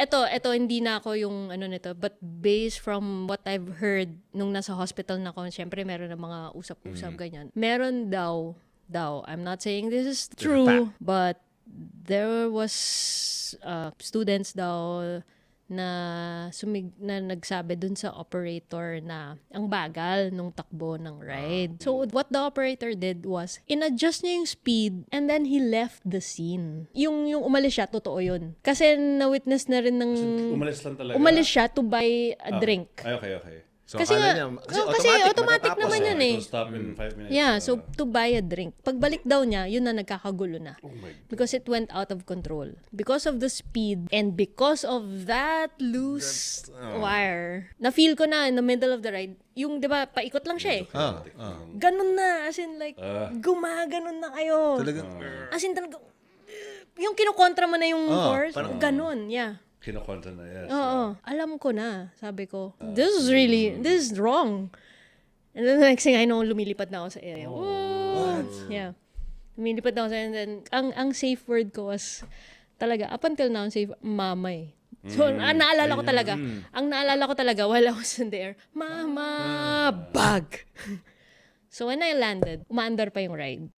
Eto, hindi na ako yung ano nito, but based from what I've heard nung nasa hospital na ako, syempre meron na mga usap-usap ganyan. Meron daw, I'm not saying this is true, but there was students daw na nagsabi dun sa operator na ang bagal nung takbo ng ride. So what the operator did was in-adjust niya yung speed and then he left the scene. Yung umalis siya, totoo yun. Kasi na-witness na rin ng... Umalis lang talaga? Umalis siya to buy a drink. Ay, okay. So, Kasi automatic naman yun eh. So stop in 5 minutes. Yeah, so to buy a drink. Pagbalik daw niya, yun na nagkakagulo na. Oh my God. Because it went out of control. Because of the speed and because of that loose wire. Na-feel ko na in the middle of the ride, yung 'di ba, paikot lang siya eh. Ganun na, as in like, gumaganon na kayo. As in talaga, yung kinukontra mo na yung force, ganun, yeah. Kinokontra na, yes. Oo. Alam ko na. Sabi ko, this is wrong. And then the next thing I know, lumilipad na ako sa area. What? Yeah. Lumilipad na ako sa area. And then, ang safe word ko was, talaga, up until now, safe, mama eh. So, naalala ko talaga. Ang naalala ko talaga, while I was in the air, mama, bag. So, when I landed, umaandar pa yung ride.